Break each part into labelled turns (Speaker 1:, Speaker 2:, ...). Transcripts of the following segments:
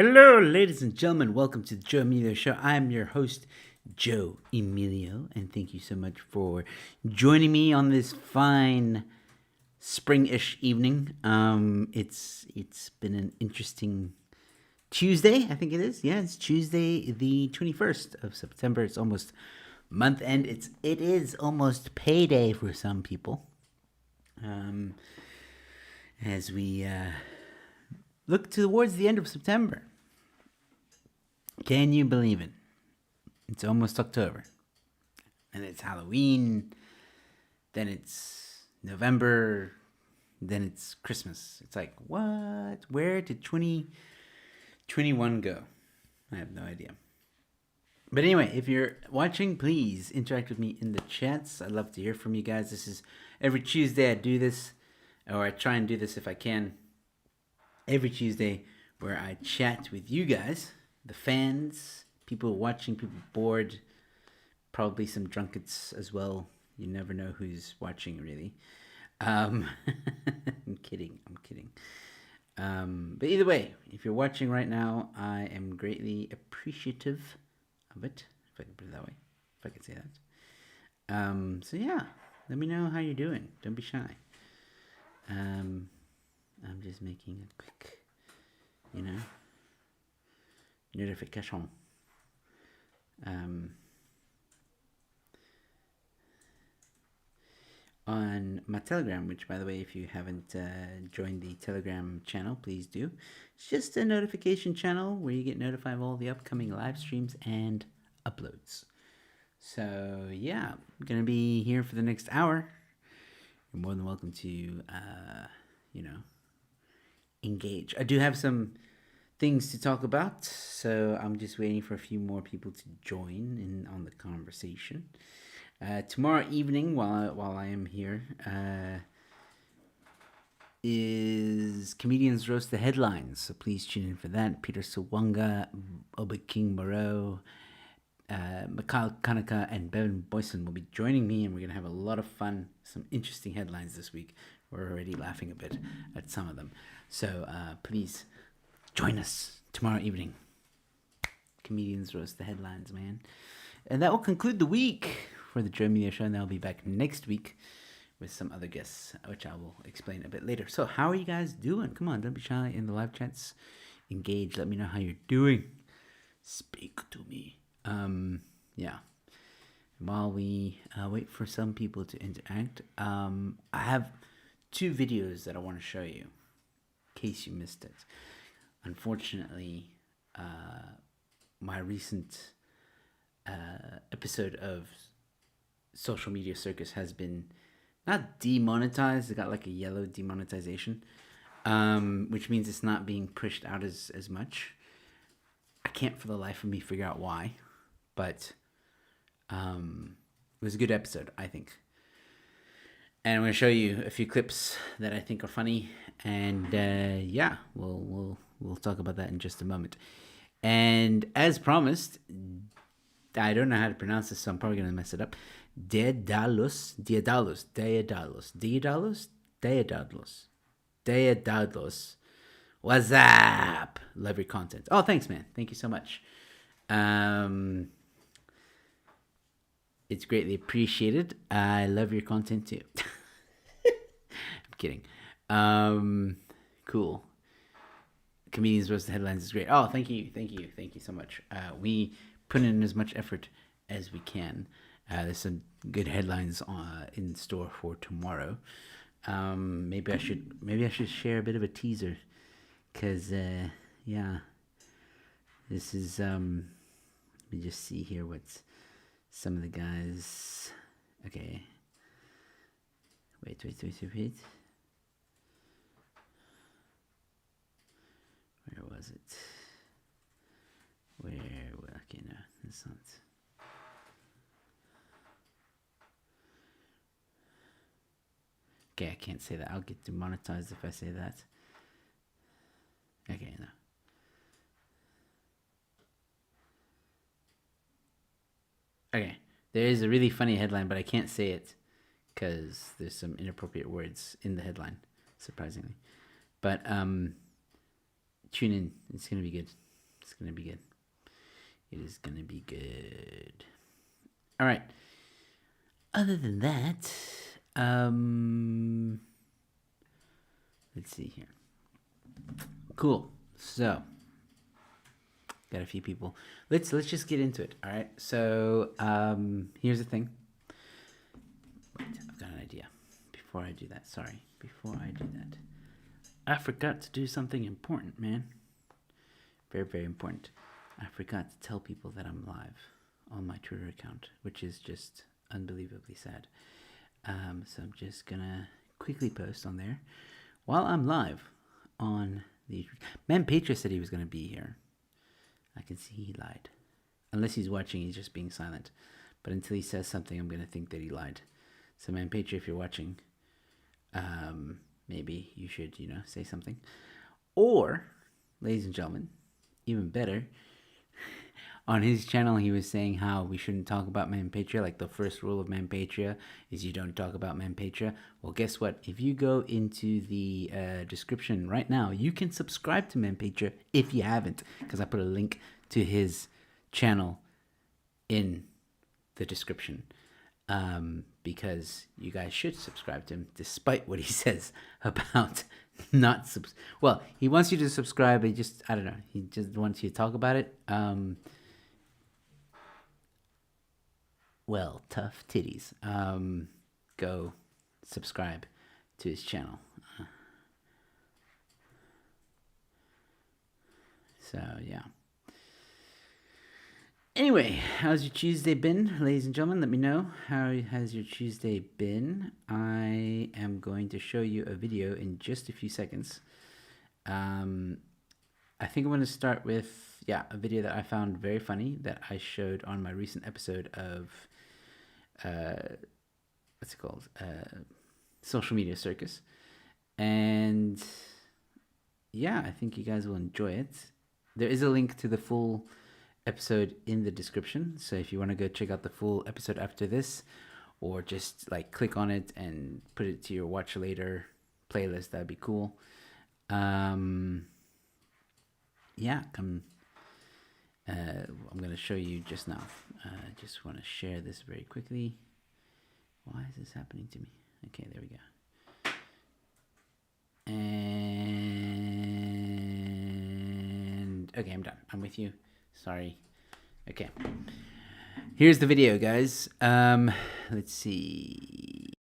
Speaker 1: Hello, ladies and gentlemen. Welcome to the Joe Emilio Show. I'm your host, Joe Emilio, and thank you so much for joining me on this fine spring-ish evening. It's been an interesting Tuesday, I think it is. Yeah, it's Tuesday, the 21st of September. It's almost month end. It is almost payday for some people. As we look towards the end of September. Can you believe it? It's almost October. And it's Halloween. Then it's November. Then it's Christmas. It's like, what? Where did 2021 go? I have no idea. But anyway, if you're watching, please interact with me in the chats. I'd love to hear from you guys. This is every Tuesday I do this, or I try and do this if I can. Every Tuesday where I chat with you guys, the fans, people watching, people bored, probably some drunkards as well. You never know who's watching, really. I'm kidding. But either way, if you're watching right now, I am greatly appreciative of it, if I can put it that way, if I can say that. So yeah, let me know how you're doing. Don't be shy. I'm just making a quick, notification. On my Telegram, which, by the way, if you haven't joined the Telegram channel, please do. It's just a notification channel where you get notified of all the upcoming live streams and uploads. So yeah, I'm gonna be here for the next hour. You're more than welcome to, engage. I do have some things to talk about, so I'm just waiting for a few more people to join in on the conversation. Tomorrow evening, while I am here, is Comedians Roast the Headlines, so please tune in for that. Peter Sawanga, Obi King Moreau, Mikhail Kanaka, and Bevan Boyson will be joining me, and we're going to have a lot of fun, some interesting headlines this week. We're already laughing a bit at some of them. So please join us tomorrow evening. Comedians Roast the Headlines, man. And that will conclude the week for the Joe Emilio Show, and I'll be back next week with some other guests, which I will explain a bit later. So how are you guys doing? Come on, don't be shy in the live chats. Engage. Let me know how you're doing. Speak to me. Yeah. While we wait for some people to interact, I have 2 videos that I want to show you, in case you missed it. Unfortunately, my recent episode of Social Media Circus has been not demonetized. It got like a yellow demonetization, which means it's not being pushed out as much. I can't for the life of me figure out why, but it was a good episode, I think. And I'm going to show you a few clips that I think are funny, and yeah, we'll talk about that in just a moment. And as promised, I don't know how to pronounce this, so I'm probably going to mess it up. Deodalos. What's up? Love your content. Oh, thanks, man. Thank you so much. It's greatly appreciated. I love your content too. I'm kidding. Cool. Comedians Roast the Headlines is great. Oh, thank you so much. We put in as much effort as we can. There's some good headlines in store for tomorrow. Maybe I should share a bit of a teaser, cause yeah, this is let me just see here what's some of the guys. Okay, wait. Where was it? Okay, no, that's not. Okay, I can't say that. I'll get demonetized if I say that. Okay, no. Okay, there is a really funny headline, but I can't say it because there's some inappropriate words in the headline, surprisingly. But tune in; it's gonna be good. It's going to be good. It is going to be good. All right. Other than that, let's see here. Cool. So, got a few people. Let's just get into it. All right. So, here's the thing. Wait, I've got an idea. Before I do that, I forgot to do something important, man. Very, very important. I forgot to tell people that I'm live on my Twitter account, which is just unbelievably sad. So I'm just gonna quickly post on there while I'm live on the Man Patria said he was gonna be here. I can see he lied. Unless he's watching, he's just being silent. But until he says something, I'm gonna think that he lied. So Man Patria, if you're watching, maybe you should, say something. Or, ladies and gentlemen, even better, on his channel, he was saying how we shouldn't talk about Man Patria. Like the first rule of Man Patria is you don't talk about Man Patria. Well, guess what? If you go into the description right now, you can subscribe to Man Patria if you haven't, because I put a link to his channel in the description. Because you guys should subscribe to him, despite what he says about not well, he wants you to subscribe, but I don't know, he just wants you to talk about it. Well, tough titties. Go subscribe to his channel. So yeah. Anyway, how's your Tuesday been, ladies and gentlemen? Let me know. How has your Tuesday been? I am going to show you a video in just a few seconds. I think I'm going to start with, a video that I found very funny that I showed on my recent episode of, what's it called? Social Media Circus. And yeah, I think you guys will enjoy it. There is a link to the full episode in the description, so if you want to go check out the full episode after this, or just like click on it and put it to your watch later playlist, that'd be cool. I'm gonna show you just now. I just want to share this very quickly. Why is this happening to me? Okay, there we go. And okay, I'm done. I'm with you. Sorry. Okay. Here's the video, guys. Let's see.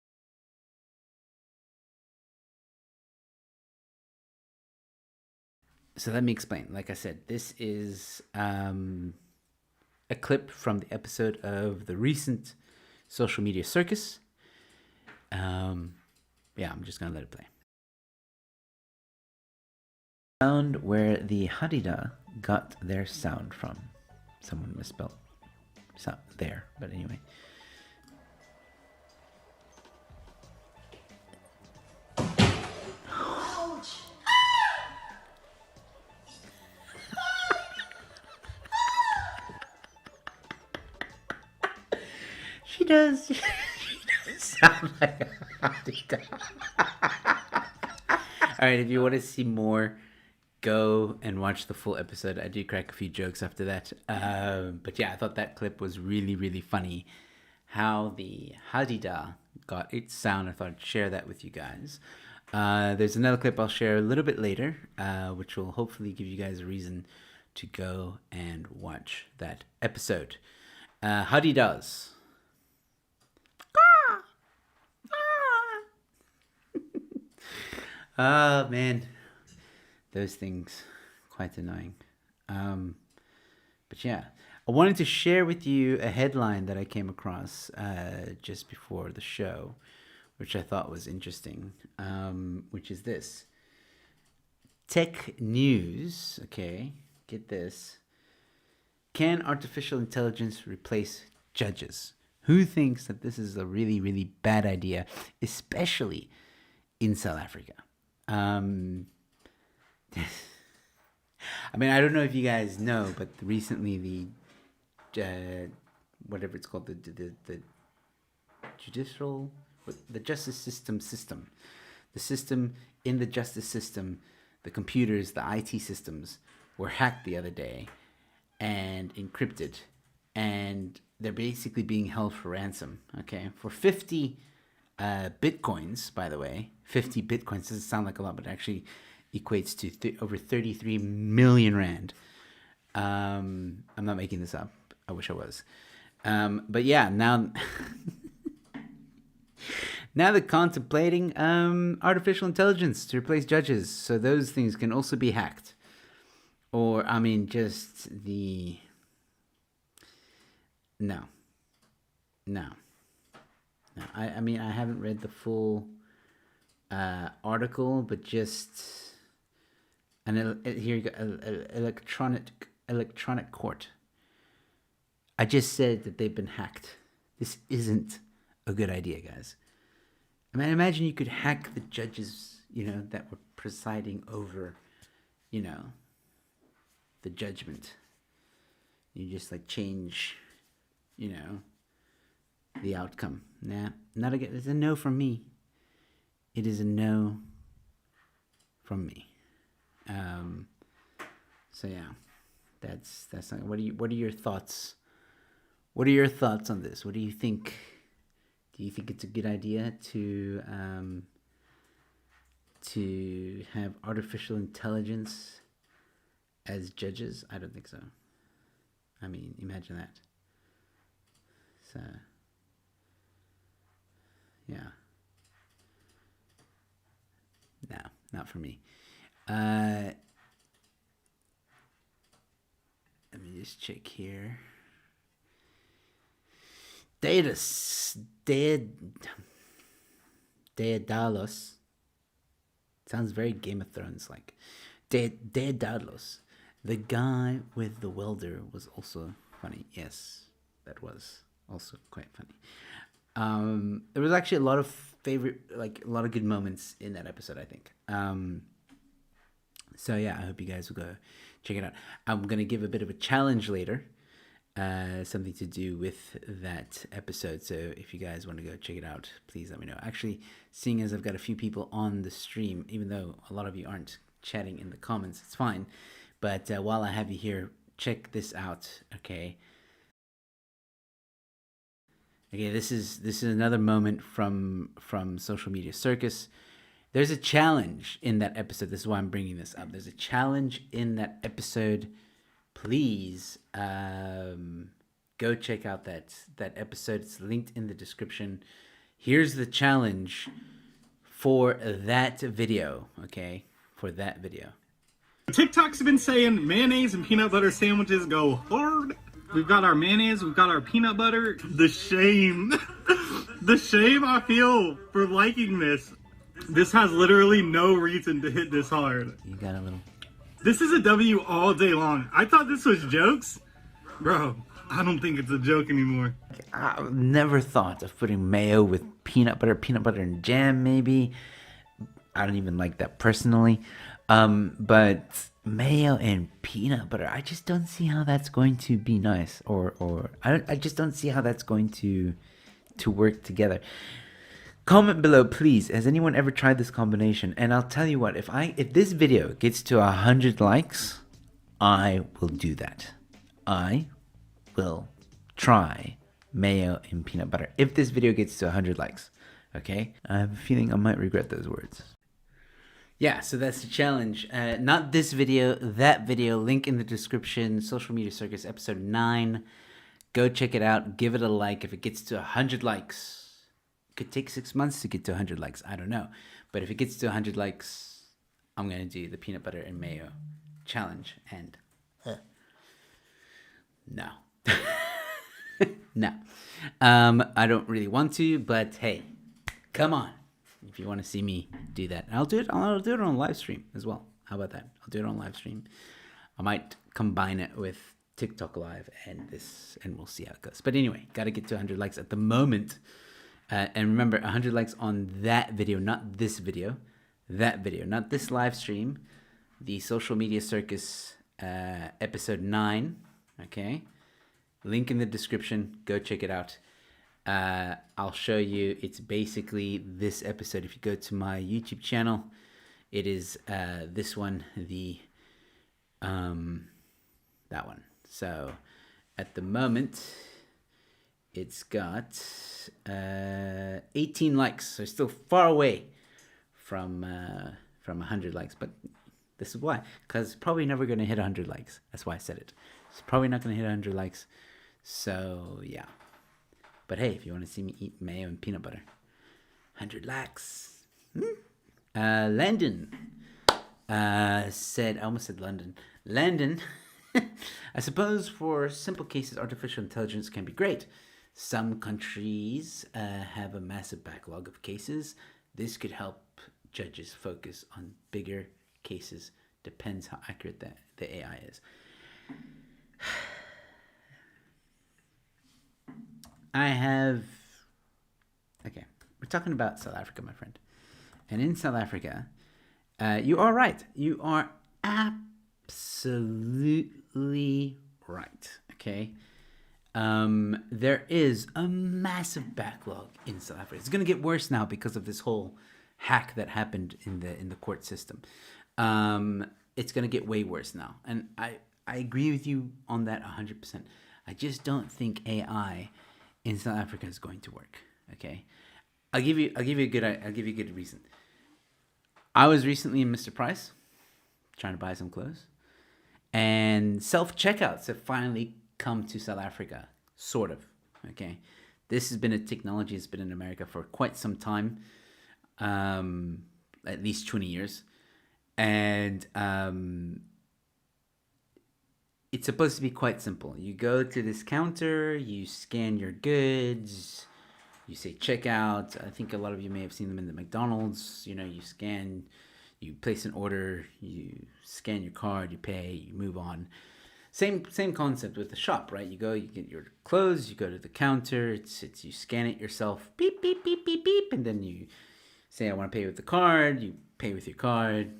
Speaker 1: So let me explain. Like I said, this is a clip from the episode of the recent Social Media Circus. I'm just going to let it play. Found where the Hadida got their sound from. Someone misspelled sound there, but anyway. Ouch. She does sound like a Hadida. All right, if you want to see more, go and watch the full episode. I do crack a few jokes after that. But yeah, I thought that clip was really, really funny. How the Hadida got its sound. I thought I'd share that with you guys. There's another clip I'll share a little bit later, which will hopefully give you guys a reason to go and watch that episode. Hadidas. Oh, man. Those things, quite annoying. But yeah, I wanted to share with you a headline that I came across just before the show, which I thought was interesting, which is this. Tech news, okay, get this. Can artificial intelligence replace judges? Who thinks that this is a really, really bad idea, especially in South Africa? I mean, I don't know if you guys know, but recently the whatever it's called, the judicial, the justice system, the system in the justice system, the computers, the IT systems were hacked the other day, and encrypted, and they're basically being held for ransom. Okay, for 50 bitcoins, by the way. 50 bitcoins doesn't sound like a lot, but it actually equates to over 33 million rand. I'm not making this up. I wish I was. But yeah, now now they're contemplating artificial intelligence to replace judges, so those things can also be hacked. Or I mean, just the no. I mean, I haven't read the full article, but just here you go, electronic court. I just said that they've been hacked. This isn't a good idea, guys. I mean, imagine you could hack the judges, that were presiding over, the judgment. You just change, the outcome. Nah, not again. It's a no from me. It is a no from me. So yeah, that's not. What are your thoughts? What are your thoughts on this? What do you think? Do you think it's a good idea to have artificial intelligence as judges? I don't think so. I mean, imagine that. So, yeah. No, not for me. Let me just check here. Daedalus. Sounds very Game of Thrones like. Daedalus. The guy with the welder was also funny. Yes, that was also quite funny. There was actually a lot of a lot of good moments in that episode, I think. So yeah, I hope you guys will go check it out. I'm gonna give a bit of a challenge later, something to do with that episode. So if you guys want to go check it out, please let me know. Actually, seeing as I've got a few people on the stream, even though a lot of you aren't chatting in the comments, it's fine. But while I have you here, check this out, okay? Okay, this is another moment from Social Media Circus. There's a challenge in that episode. This is why I'm bringing this up. There's a challenge in that episode. Please go check out that episode. It's linked in the description. Here's the challenge for that video, okay? For that video.
Speaker 2: TikTok's been saying mayonnaise and peanut butter sandwiches go hard. We've got our mayonnaise, we've got our peanut butter. The shame. The shame I feel for liking this. This has literally no reason to hit this hard.
Speaker 1: You got a little...
Speaker 2: This is a W all day long. I thought this was jokes. Bro, I don't think it's a joke anymore.
Speaker 1: I never thought of putting mayo with peanut butter and jam, maybe. I don't even like that personally. But mayo and peanut butter, I just don't see how that's going to be nice. Or I just don't see how that's going to work together. Comment below, please. Has anyone ever tried this combination? And I'll tell you what, if this video gets to 100 likes, I will do that. I will try mayo and peanut butter. If this video gets to 100 likes, okay? I have a feeling I might regret those words. Yeah, so that's the challenge. Not this video, that video. Link in the description. Social Media Circus episode 9. Go check it out. Give it a like. If it gets to 100 likes, it could take 6 months to get to 100 likes. I don't know. But if it gets to 100 likes, I'm going to do the peanut butter and mayo challenge. And no. No. I don't really want to, but hey, come on. If you want to see me do that, I'll do it on live stream as well. How about that? I'll do it on live stream. I might combine it with TikTok live and we'll see how it goes. But anyway, got to get to 100 likes at the moment. And remember, 100 likes on that video, not this video. That video, not this live stream. The Social Media Circus episode 9. Okay. Link in the description. Go check it out. I'll show you. It's basically this episode. If you go to my YouTube channel, it is this one, that one. So at the moment, it's got 18 likes. So still far away from 100 likes. But this is why. Because probably never going to hit 100 likes. That's why I said it. It's probably not going to hit 100 likes. So, yeah. But hey, if you want to see me eat mayo and peanut butter, 100 likes. Landon said, I almost said London. Landon, I suppose for simple cases, artificial intelligence can be great. Some countries have a massive backlog of cases. This could help judges focus on bigger cases. Depends how accurate the AI is. Okay, we're talking about South Africa, my friend. And in South Africa, you are right. You are absolutely right. Okay. There is a massive backlog in South Africa. It's going to get worse now because of this whole hack that happened in the court system. It's going to get way worse now. And I agree with you on that 100%. I just don't think AI in South Africa is going to work. Okay. I'll give you a good reason. I was recently in Mr. Price trying to buy some clothes, and self-checkouts have finally come to South Africa, sort of. Okay, this has been a technology that's been in America for quite some time, at least 20 years, and it's supposed to be quite simple. You go to this counter, you scan your goods, you say checkout. I think a lot of you may have seen them in the McDonald's. You know, you scan, you place an order, you scan your card, you pay, you move on. Same concept with the shop, right? You go, you get your clothes, you go to the counter, it's you scan it yourself, beep, beep, beep, beep, beep, and then you say, I want to pay with the card, you pay with your card,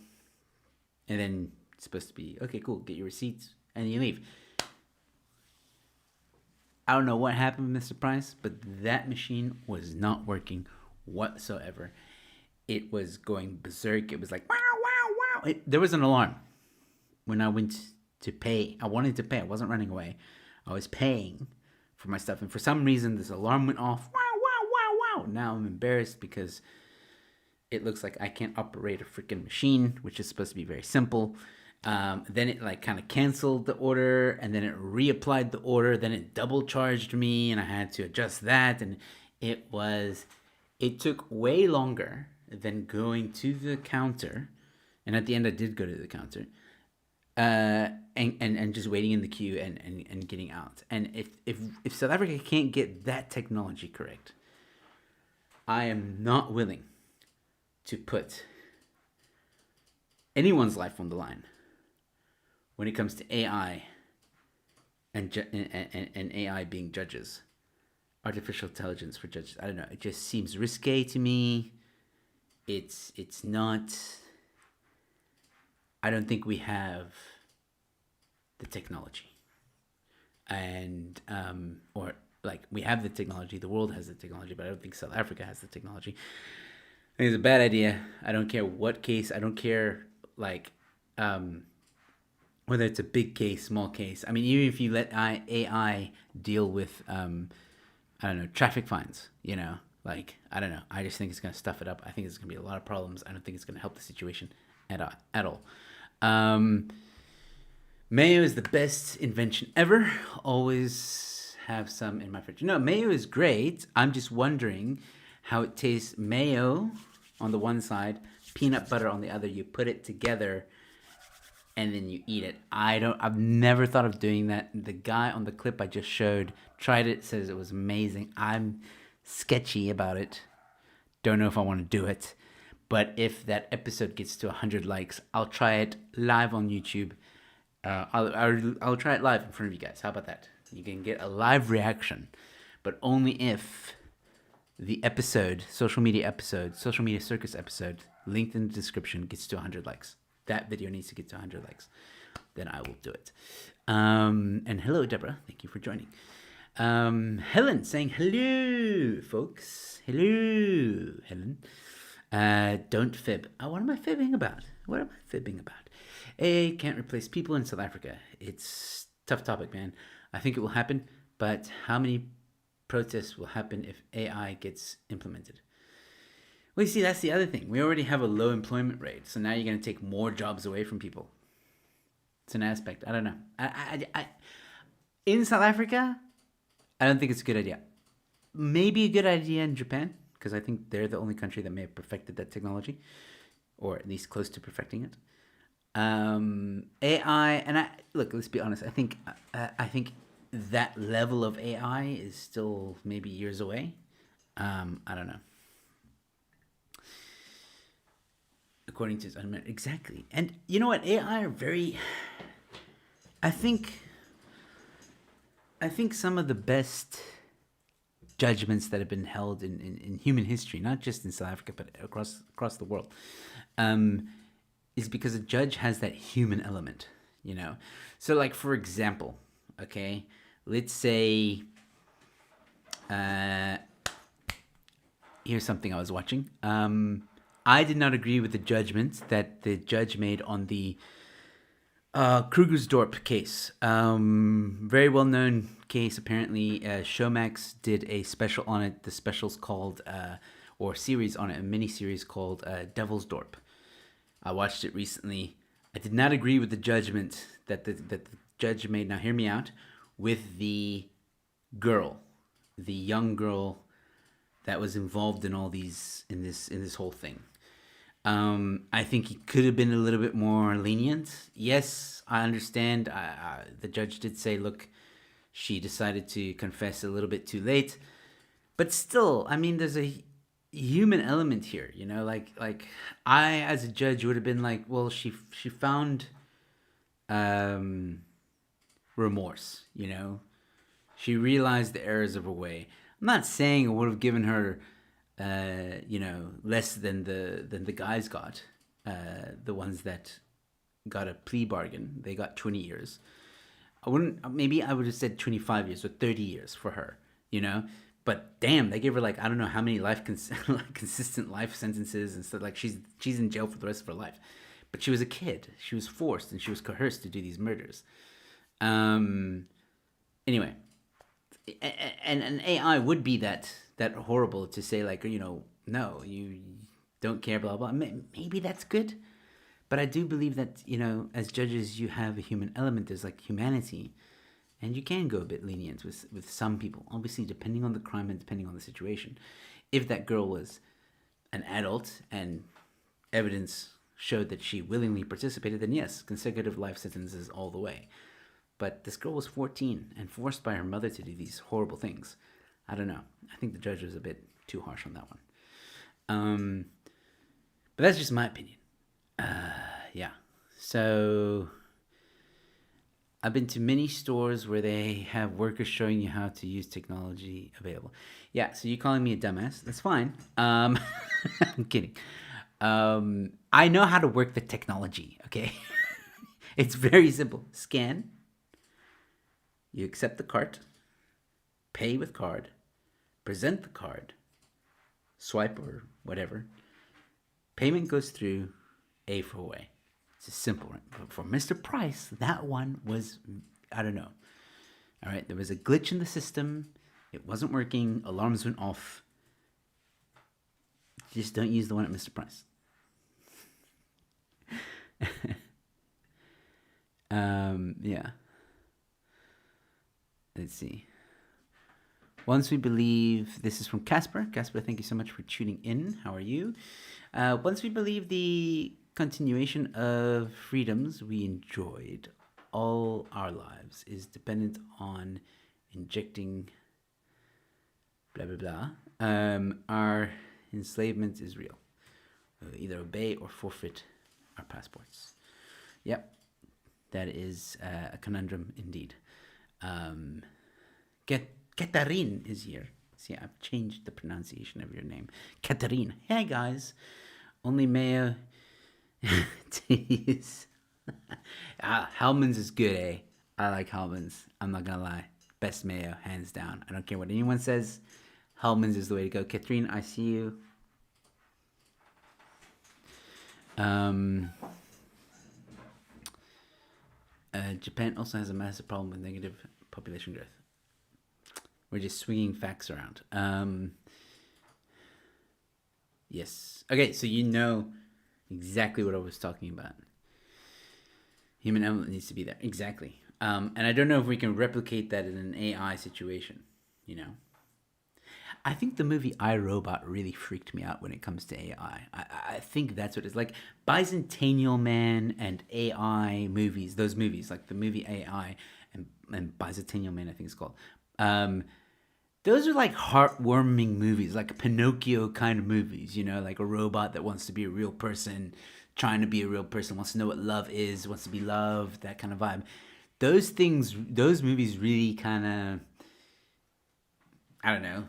Speaker 1: and then it's supposed to be, okay, cool, get your receipts, and you leave. I don't know what happened with Mr. Price, but that machine was not working whatsoever. It was going berserk. It was like, wow, wow, wow. There was an alarm when I went to pay. I wanted to pay. I wasn't running away. I was paying for my stuff. And for some reason, this alarm went off. Wow, wow, wow, wow. Now I'm embarrassed because it looks like I can't operate a freaking machine, which is supposed to be very simple. Then it like kind of canceled the order, and then it reapplied the order. Then it double charged me, and I had to adjust that. And it took way longer than going to the counter. And at the end, I did go to the counter, and just waiting in the queue and getting out. And if South Africa can't get that technology correct, I am not willing to put anyone's life on the line when it comes to AI and AI being judges, artificial intelligence for judges. I don't know. It just seems risque to me. It's not. I don't think we have the technology, and or like we have the technology. The world has the technology, but I don't think South Africa has the technology. I think it's a bad idea. I don't care what case. I don't care like. Whether it's a big case, small case. I mean, even if you let AI deal with, I don't know, traffic fines, you know, like, I don't know. I just think it's going to stuff it up. I think it's going to be a lot of problems. I don't think it's going to help the situation at all. Mayo is the best invention ever. Always have some in my fridge. No, mayo is great. I'm just wondering how it tastes. Mayo on the one side, peanut butter on the other. You put it together and then you eat it. I've never thought of doing that. The guy on the clip I just showed tried it, says it was amazing. I'm sketchy about it. Don't know if I want to do it. But if that episode gets to 100 likes, I'll try it live on YouTube. I'll try it live in front of you guys. How about that? You can get a live reaction, but only if the episode, social media circus episode, linked in the description, gets to 100 likes. That video needs to get to 100 likes. Then I will do it. And hello, Deborah. Thank you for joining. Helen saying hello, folks. Hello, Helen. Don't fib. What am I fibbing about? AI can't replace people in South Africa. It's Tough topic, man. I think it will happen, but how many protests will happen if AI gets implemented? Well, you see, that's the other thing. We already have a low employment rate, so now you're going to take more jobs away from people. It's an aspect. I don't know. In South Africa, I don't think it's a good idea. Maybe a good idea in Japan, because I think they're the only country that may have perfected that technology, or at least close to perfecting it. AI, and look. Let's be honest. I think that level of AI is still maybe years away. I don't know. According to his unmet, exactly. And you know what? AI are very. I think some of the best judgments that have been held in human history, not just in South Africa but across the world, is because a judge has that human element, you know. So, like, for example, okay, let's say, here's something I was watching. I did not agree with the judgment that the judge made on the Krugersdorp case. Very well known case. Apparently, Showmax did a special on it. The special's called, or series on it, a mini series called Devilsdorp. I watched it recently. I did not agree with the judgment that the judge made. Now, hear me out. With the girl, the young girl that was involved in all these in this whole thing. I think he could have been a little bit more lenient. Yes, I understand. The judge did say, look, she decided to confess a little bit too late. But still, I mean, there's a human element here, you know? Like I, as a judge, would have been like, well, she found remorse, you know? She realized the errors of her way. I'm not saying I would have given her less than the guys got, the ones that got a plea bargain. They got 20 years. I would have said 25 years or 30 years for her, you know. But damn, they gave her, like, I don't know how many consistent life sentences and stuff. Like, she's in jail for the rest of her life. But she was a kid. She was forced and she was coerced to do these murders. Anyway, and an AI would be that horrible to say, like, you know, no, you don't care, blah blah. Maybe that's good, but I do believe that, you know, as judges, you have a human element. There's like humanity, and you can go a bit lenient with some people. Obviously, depending on the crime and depending on the situation. If that girl was an adult and evidence showed that she willingly participated, then yes, consecutive life sentences all the way. But this girl was 14 and forced by her mother to do these horrible things. I don't know. I think the judge was a bit too harsh on that one. But that's just my opinion. Yeah. So I've been to many stores where they have workers showing you how to use technology available. Yeah, so you're calling me a dumbass. That's fine. I'm kidding. I know how to work the technology, okay? It's very simple. Scan. You accept the cart. Pay with card. Present the card. Swipe or whatever. Payment goes through. A for away. It's a simple one. But for Mr. Price, that one was, I don't know. All right, there was a glitch in the system. It wasn't working. Alarms went off. Just don't use the one at Mr. Price. Yeah. Let's see. Once we believe, this is from Casper. Casper, thank you so much for tuning in. How are you? Once we believe the continuation of freedoms we enjoyed all our lives is dependent on injecting blah blah blah, our enslavement is real. We'll either obey or forfeit our passports. Yep, that is a conundrum indeed. Catherine is here. See, I've changed the pronunciation of your name. Catherine. Hey guys. Only mayo. Hellman's is good, eh? I like Hellman's. I'm not gonna lie. Best mayo, hands down. I don't care what anyone says. Hellman's is the way to go. Catherine, I see you. Japan also has a massive problem with negative population growth. We're just swinging facts around. Yes. Okay, so you know exactly what I was talking about. Human element needs to be there. Exactly. And I don't know if we can replicate that in an AI situation, you know? I think the movie I, Robot really freaked me out when it comes to AI. I think that's what it's like. Bicentennial Man and AI movies, those movies, like the movie AI and Bicentennial Man, I think it's called. Those are like heartwarming movies, like Pinocchio kind of movies, you know, like a robot that wants to be a real person, trying to be a real person, wants to know what love is, wants to be loved, that kind of vibe. Those things, those movies really kind of, I don't know,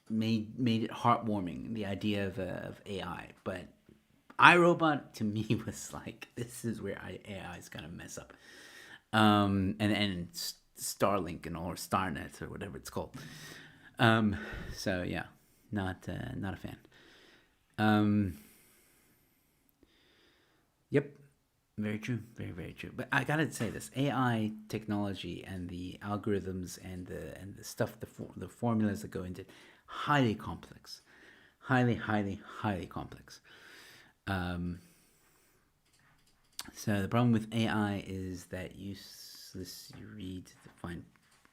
Speaker 1: made it heartwarming, the idea of AI. But iRobot to me was like, this is where AI is gonna mess up. And Starlink and or Starnet or whatever it's called. So yeah, not a fan. Yep, very true, very true. But I gotta say this: AI technology and the algorithms and the stuff, the formulas that go into it, highly complex, highly complex. So the problem with AI is that you read the fine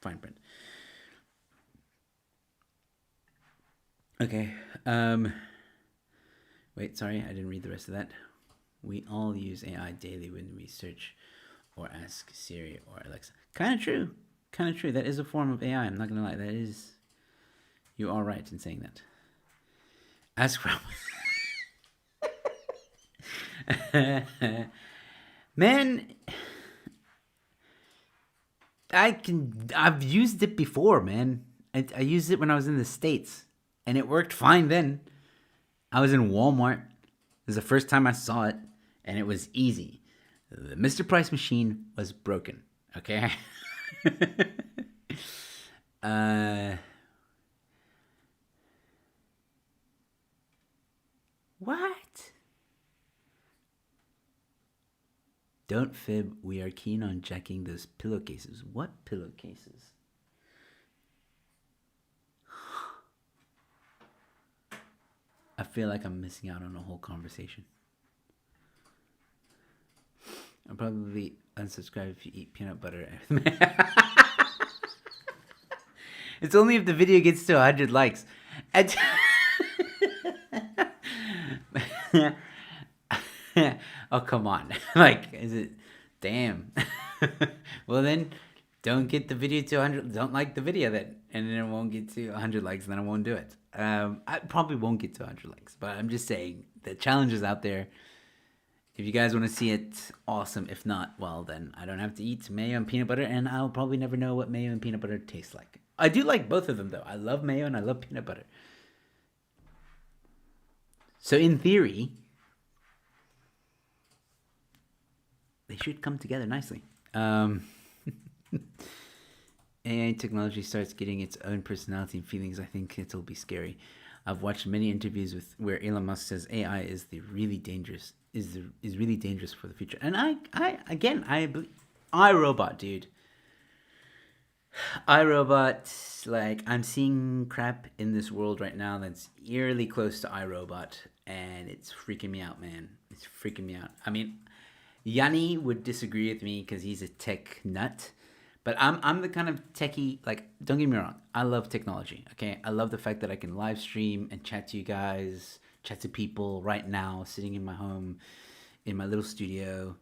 Speaker 1: print. Okay. Wait, sorry, I didn't read the rest of that. We all use AI daily when we search or ask Siri or Alexa. Kind of true. Kind of true. That is a form of AI. I'm not gonna lie. That is. You are right in saying that. Ask for. Man, I've used it before, man. I used it when I was in the States, and it worked fine then. I was in Walmart. It was the first time I saw it, and it was easy. The Mr. Price machine was broken. Okay. What? Don't fib. We are keen on checking those pillowcases. What pillowcases? I feel like I'm missing out on a whole conversation. I'll probably unsubscribe if you eat peanut butter. It's only if the video gets to 100 likes. Oh, come on. Like, is it. Damn. Well, then, don't get the video to 100. Don't like the video then. And then it won't get to 100 likes, and then I won't do it. I probably won't get to 100 likes, but I'm just saying the challenge is out there. If you guys want to see it, awesome. If not, well, then I don't have to eat mayo and peanut butter, and I'll probably never know what mayo and peanut butter tastes like. I do like both of them, though. I love mayo and I love peanut butter. So, in theory, they should come together nicely. AI technology starts getting its own personality and feelings. I think it'll be scary. I've watched many interviews with where Elon Musk says AI is really dangerous for the future. And I Robot, dude. iRobot, like, I'm seeing crap in this world right now that's eerily close to iRobot, and it's freaking me out, man. It's freaking me out. I mean, Yanni would disagree with me because he's a tech nut, but I'm the kind of techie, like, don't get me wrong, I love technology, okay? I love the fact that I can live stream and chat to you guys, chat to people right now, sitting in my home, in my little studio,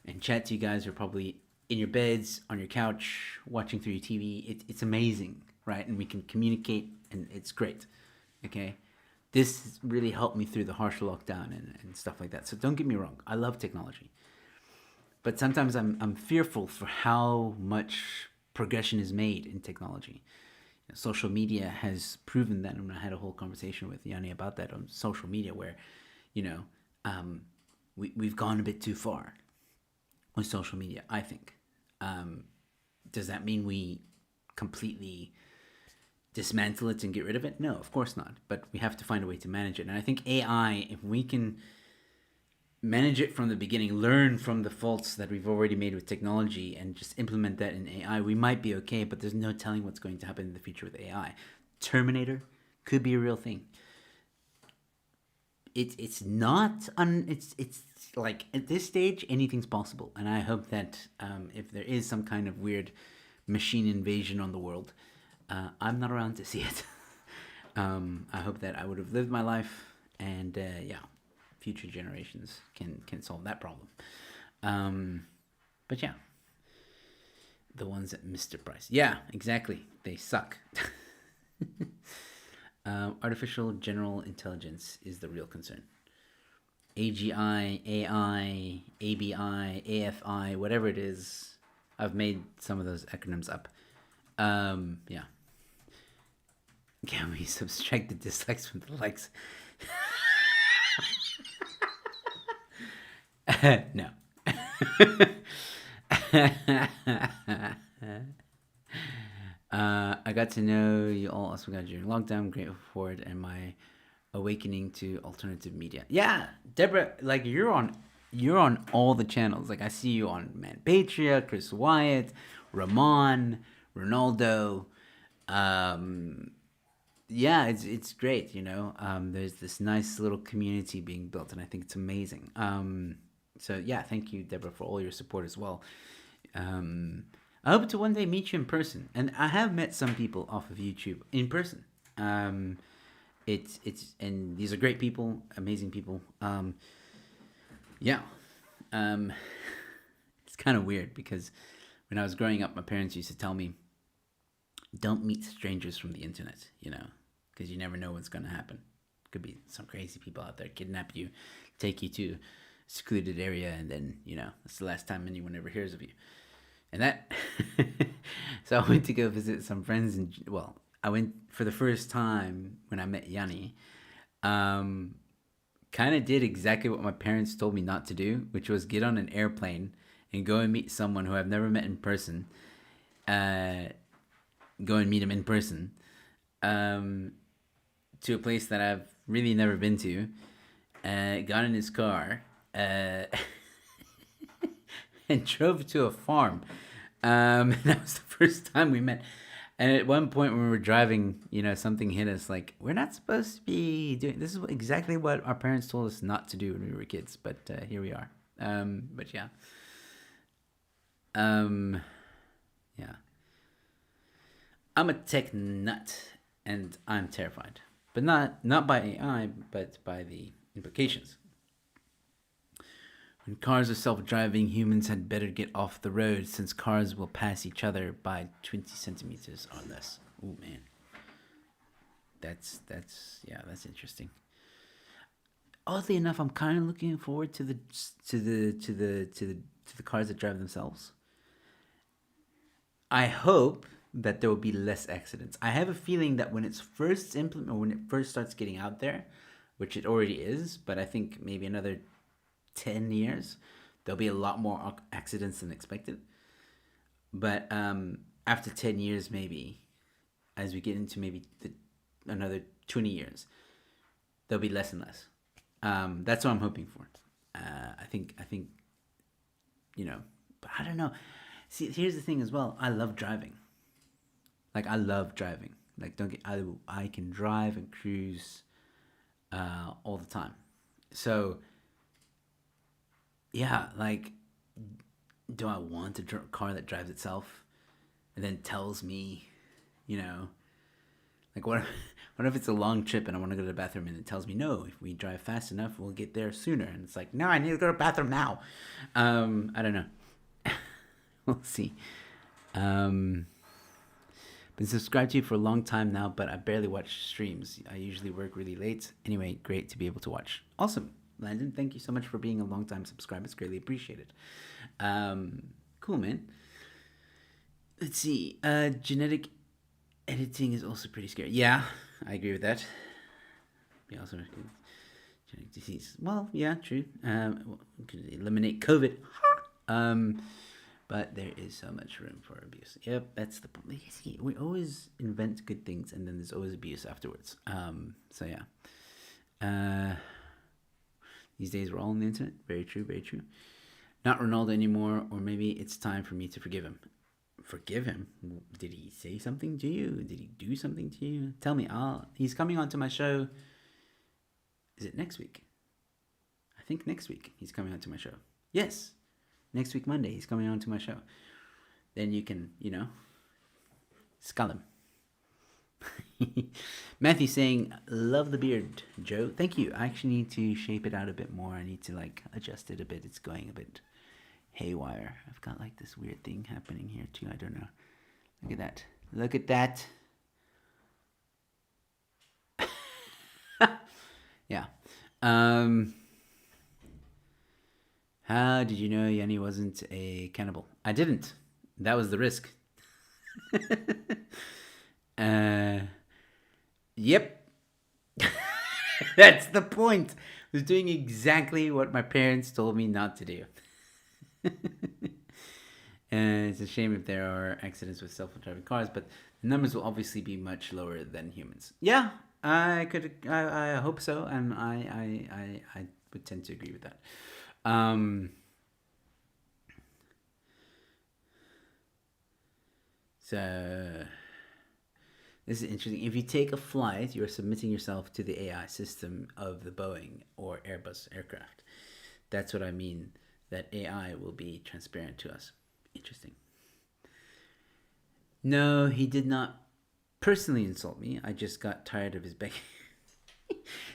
Speaker 1: and chat to you guys who are probably in your beds, on your couch, watching through your TV. It's amazing, right? And we can communicate, and it's great, okay? This really helped me through the harsh lockdown and stuff like that. So don't get me wrong, I love technology. But sometimes I'm fearful for how much progression is made in technology. Social media has proven that, and I had a whole conversation with Yanni about that on social media, where, we've gone a bit too far with social media, I think. Does that mean we completely dismantle it and get rid of it? No, of course not. But we have to find a way to manage it. And I think AI, if we can manage it from the beginning, learn from the faults that we've already made with technology, and just implement that in AI, we might be okay. But there's no telling what's going to happen in the future with AI. Terminator could be a real thing. It's not it's like at this stage anything's possible, and I hope that if there is some kind of weird machine invasion on the world, I'm not around to see it. I hope that I would have lived my life, and yeah, future generations can solve that problem. But yeah, the ones at Mr. Price, yeah, exactly, they suck. Artificial general intelligence is the real concern. AGI, AI, ABI, AFI, whatever it is. I've made some of those acronyms up. Yeah. Can we subtract the dislikes from the likes? No. I got to know you all also got during lockdown. Grateful for it and my awakening to alternative media. Yeah, Deborah, like you're on all the channels. Like I see you on Man Patria, Chris Wyatt, Ramon, Ronaldo. Yeah, it's great. There's this nice little community being built, and I think it's amazing. So yeah, thank you, Deborah, for all your support as well. I hope to one day meet you in person, and I have met some people off of YouTube in person. It's and these are great people, amazing people. Yeah, it's kind of weird because when I was growing up, my parents used to tell me, "Don't meet strangers from the internet," because you never know what's going to happen. Could be some crazy people out there kidnap you, take you to a secluded area, and then that's the last time anyone ever hears of you. And that, so I went to go visit some friends, and I went for the first time when I met Yanni. Kind of did exactly what my parents told me not to do, which was get on an airplane and go and meet someone who I've never met in person. Go and meet him in person, to a place that I've really never been to. Got in his car, and drove to a farm. That was the first time we met. And at one point when we were driving, something hit us like, we're not supposed to be doing this. Is exactly what our parents told us not to do when we were kids. But here we are. But yeah. Yeah. I'm a tech nut, and I'm terrified. But not by AI, but by the implications. When cars are self-driving, humans had better get off the road since cars will pass each other by 20 centimeters or less. Oh man, that's interesting. Oddly enough, I'm kind of looking forward to the cars that drive themselves. I hope that there will be less accidents. I have a feeling that when it's first implemented, or when it first starts getting out there, which it already is, but I think maybe another 10 years, there'll be a lot more accidents than expected. But after 10 years, maybe, as we get into maybe another 20 years, there'll be less and less. That's what I'm hoping for. I think, but I don't know. See, here's the thing as well. I love driving. Like, I love driving. Like, I can drive and cruise all the time. So, yeah, like, do I want a car that drives itself and then tells me, like, what if it's a long trip and I want to go to the bathroom and it tells me, no, if we drive fast enough, we'll get there sooner. And it's like, no, I need to go to the bathroom now. I don't know. We'll see. Been subscribed to you for a long time now, but I barely watch streams. I usually work really late. Anyway, great to be able to watch. Awesome. Landon, thank you so much for being a long-time subscriber. It's greatly appreciated. Cool, man. Let's see. Genetic editing is also pretty scary. Yeah, I agree with that. We also genetic disease. Well, yeah, true. We could eliminate COVID. But there is so much room for abuse. Yep, that's the problem. We always invent good things, and then there's always abuse afterwards. So yeah. These days we're all on the internet. Very true, very true. Not Ronaldo anymore, or maybe it's time for me to forgive him. Forgive him? Did he say something to you? Did he do something to you? Tell me. He's coming on to my show. Is it next week? I think next week he's coming on to my show. Yes. Next week, Monday, he's coming on to my show. Then you can, scull him. Matthew saying, love the beard, Joe. Thank you. I actually need to shape it out a bit more. I need to adjust it a bit. It's going a bit haywire. I've got this weird thing happening here too. I don't know. Look at that. Look at that. Yeah. How did you know Yanni wasn't a cannibal? I didn't. That was the risk. Yep. That's the point. I was doing exactly what my parents told me not to do. It's a shame if there are accidents with self-driving cars, but the numbers will obviously be much lower than humans. Yeah, I hope so, and I would tend to agree with that. So this is interesting. If you take a flight, you're submitting yourself to the AI system of the Boeing or Airbus aircraft. That's what I mean, that AI will be transparent to us. Interesting. No, he did not personally insult me. I just got tired of his begging.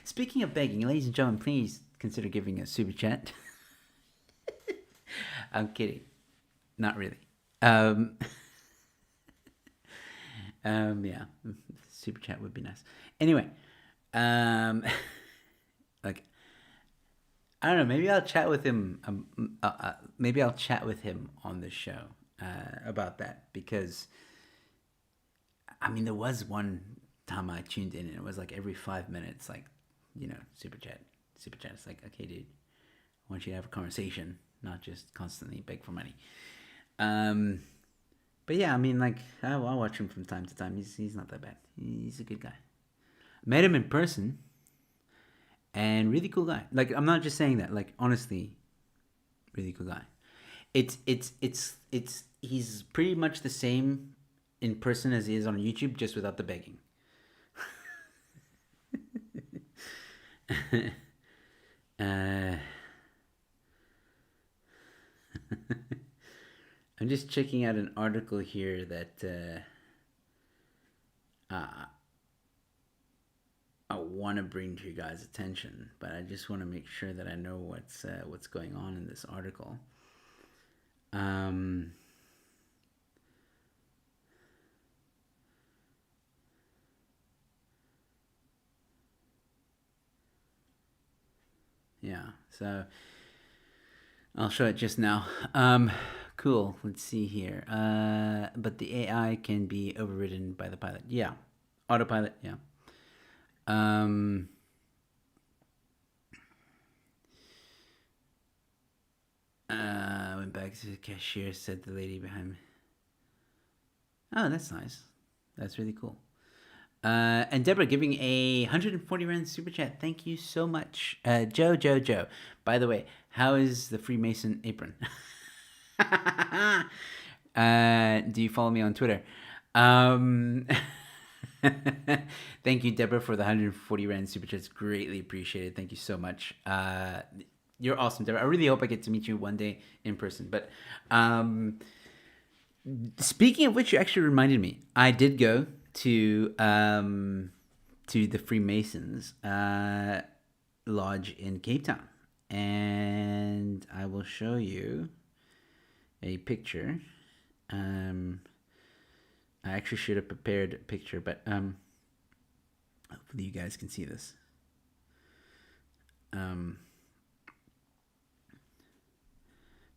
Speaker 1: Speaking of begging, ladies and gentlemen, please consider giving a super chat. I'm kidding. Not really. Yeah, super chat would be nice. Anyway, I don't know. Maybe I'll chat with him. Maybe I'll chat with him on the show about that, because there was one time I tuned in and it was every 5 minutes, super chat. It's okay, dude, I want you to have a conversation, not just constantly beg for money. But yeah, I'll watch him from time to time. He's not that bad. He's a good guy. Met him in person, and really cool guy. I'm not just saying that. Honestly, really cool guy. He's pretty much the same in person as he is on YouTube, just without the begging. I'm just checking out an article here that I want to bring to you guys' attention, but I just want to make sure that I know what's going on in this article. Yeah, so I'll show it just now. Cool. Let's see here. But the AI can be overridden by the pilot. Yeah. Autopilot. Yeah. Went back to the cashier, said the lady behind me. Oh, that's nice. That's really cool. And Deborah giving a 140 rand super chat. Thank you so much. Joe. By the way, how is the Freemason apron? Do you follow me on Twitter? Thank you, Deborah, for the 140 rand super chats. Greatly appreciated. Thank you so much. You're awesome, Deborah. I really hope I get to meet you one day in person. But speaking of which, you actually reminded me. I did go to the Freemasons lodge in Cape Town, and I will show you a picture. I actually should have prepared a picture, but hopefully you guys can see this.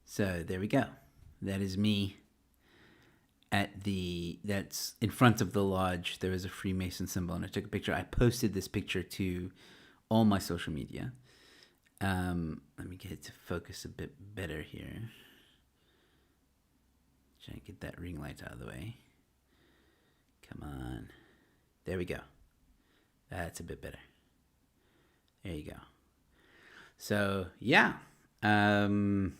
Speaker 1: So there we go. That is me that's in front of the lodge. There was a Freemason symbol, and I took a picture. I posted this picture to all my social media. Let me get it to focus a bit better here. Try and get that ring light out of the way. Come on. There we go. That's a bit better. There you go. So yeah, um,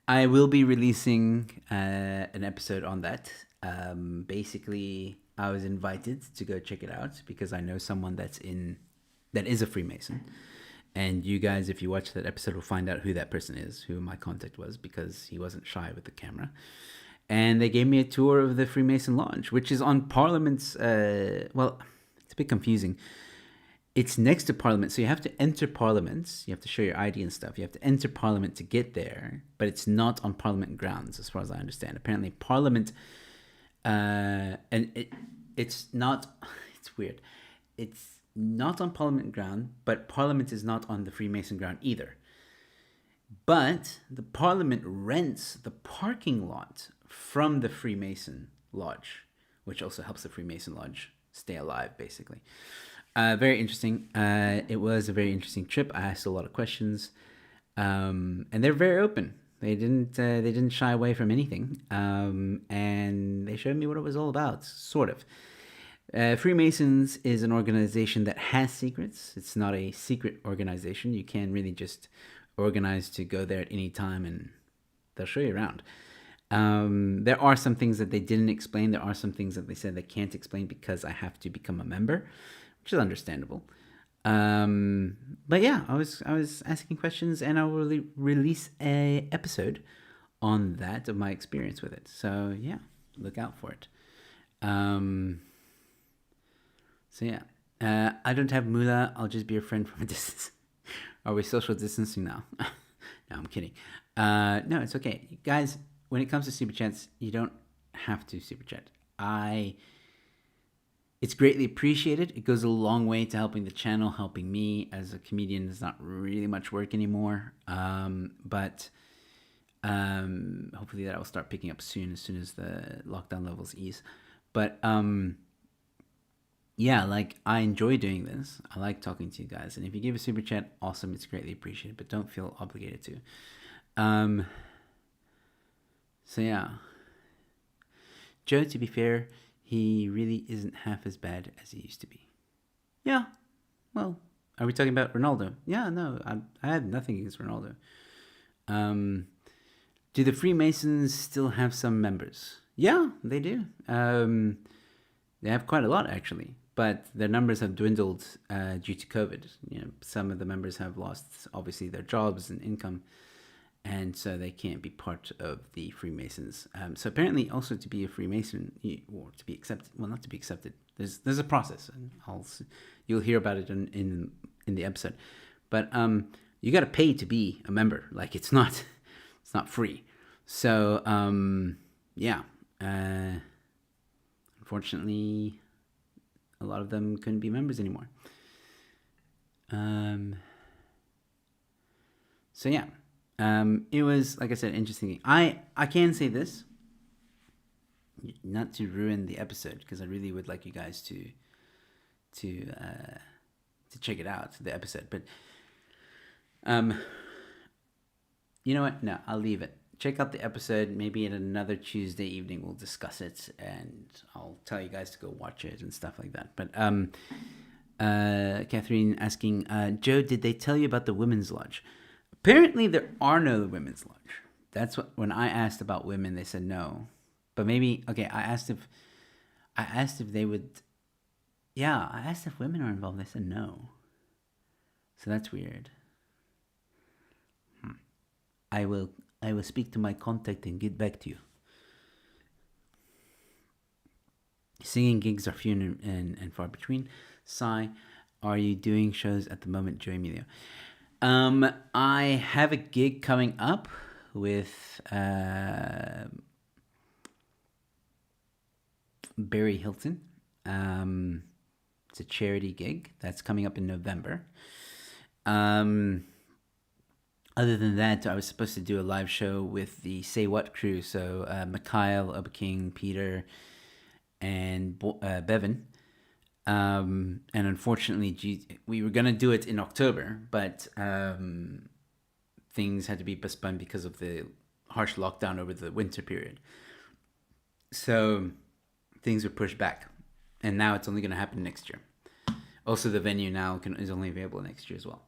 Speaker 1: I will be releasing an episode on that. Basically, I was invited to go check it out because I know someone that is a Freemason. And you guys, if you watch that episode, will find out who that person is, who my contact was, because he wasn't shy with the camera. And they gave me a tour of the Freemason Lodge, which is on Parliament's. Well, it's a bit confusing. It's next to Parliament, so you have to enter Parliament. You have to show your ID and stuff. You have to enter Parliament to get there, but it's not on Parliament grounds, as far as I understand. Apparently, Parliament, and it's not. It's weird. It's not on Parliament ground, but Parliament is not on the Freemason ground either. But the Parliament rents the parking lot from the Freemason Lodge, which also helps the Freemason Lodge stay alive, basically. Very interesting. It was a very interesting trip. I asked a lot of questions, and they're very open. They didn't shy away from anything, and they showed me what it was all about, sort of. Freemasons is an organization that has secrets. It's not a secret organization. You can really just organize to go there at any time, and they'll show you around. There are some things that they didn't explain. There are some things that they said they can't explain because I have to become a member, which is understandable. But yeah, I was asking questions, and I will release a episode on that of my experience with it. So yeah, look out for it. So yeah, I don't have Mula. I'll just be your friend from a distance. Are we social distancing now? No, I'm kidding. No, it's okay, guys. When it comes to super chats, you don't have to super chat. It's greatly appreciated. It goes a long way to helping the channel, helping me as a comedian. There's not really much work anymore, but hopefully that will start picking up soon as the lockdown levels ease. But yeah, like, I enjoy doing this. I like talking to you guys, and if you give a super chat, awesome. It's greatly appreciated, but don't feel obligated to. So yeah, Joe, to be fair, he really isn't half as bad as he used to be. Yeah, well, are we talking about Ronaldo? Yeah, no, I have nothing against Ronaldo. Do the Freemasons still have some members? Yeah, they do. They have quite a lot, actually, but their numbers have dwindled due to COVID. You know, some of the members have lost, obviously, their jobs and income, and so they can't be part of the Freemasons. So apparently, also to be a Freemason, or to be accepted, well, not to be accepted, there's a process, and you'll hear about it in the episode. But you got to pay to be a member. Like, it's not free. So yeah, unfortunately, a lot of them couldn't be members anymore. So yeah. It was, like I said, interesting. I can say this, not to ruin the episode, because I really would like you guys to check it out, the episode. But you know what? No, I'll leave it. Check out the episode. Maybe at another Tuesday evening we'll discuss it, and I'll tell you guys to go watch it and stuff like that. But Catherine asking, Joe, did they tell you about the women's lodge? Apparently, there are no women's lodge. That's what, when I asked about women, they said no. But maybe, okay, I asked if they would. Yeah, I asked if women are involved. They said no. So that's weird. I will speak to my contact and get back to you. Singing gigs are few and far between. Sigh. Are you doing shows at the moment, Joe Emilio? I have a gig coming up with Barry Hilton. It's a charity gig that's coming up in November. Other than that, I was supposed to do a live show with the Say What crew. So Mikhail, Obaking, Peter, and Bevan. And unfortunately, we were going to do it in October, but things had to be postponed because of the harsh lockdown over the winter period. So things were pushed back, and now it's only going to happen next year. Also, the venue now is only available next year as well.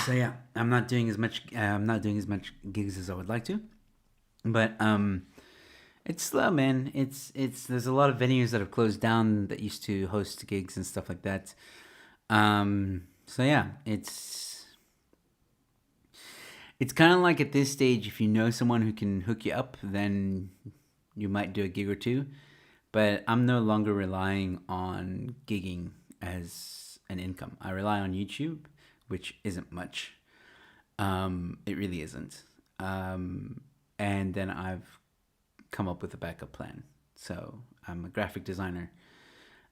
Speaker 1: So yeah, I'm not doing as much. I'm not doing as much gigs as I would like to, but it's slow, man. It's there's a lot of venues that have closed down that used to host gigs and stuff like that. So yeah, it's kind of like at this stage, if you know someone who can hook you up, then you might do a gig or two. But I'm no longer relying on gigging as an income. I rely on YouTube, which isn't much. It really isn't. And then I've come up with a backup plan. So I'm a graphic designer.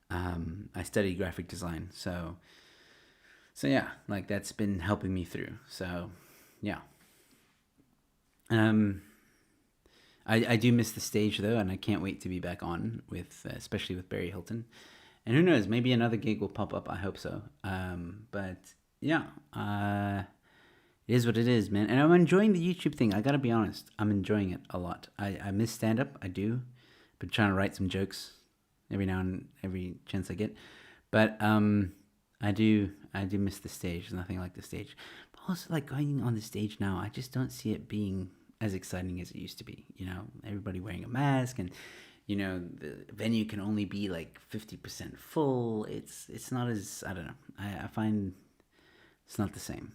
Speaker 1: I study graphic design. So yeah, like that's been helping me through. So yeah. Um, I do miss the stage though, and I can't wait to be back on with, especially with Barry Hilton. And who knows, maybe another gig will pop up. I hope so. But yeah, it is what it is, man. And I'm enjoying the YouTube thing. I gotta be honest, I'm enjoying it a lot. I miss stand up. I do. Been trying to write some jokes every now and every chance I get. But I do miss the stage. There's nothing like the stage. But also, like going on the stage now, I just don't see it being as exciting as it used to be. You know, everybody wearing a mask, and the venue can only be like 50% full. It's not as, I don't know. I find it's not the same.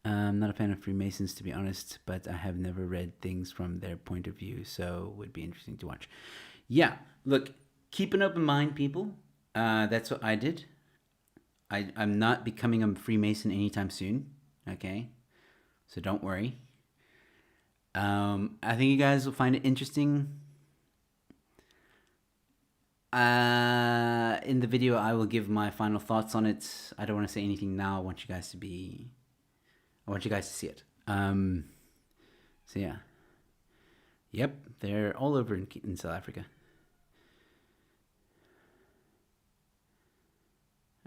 Speaker 1: I'm not a fan of Freemasons, to be honest, but I have never read things from their point of view, so it would be interesting to watch. Yeah, look, keep an open mind, people. That's what I did. I'm not becoming a Freemason anytime soon, okay? So don't worry. I think you guys will find it interesting. In the video, I will give my final thoughts on it. I don't want to say anything now. I want you guys to see it. So yeah. Yep, they're all over in South Africa.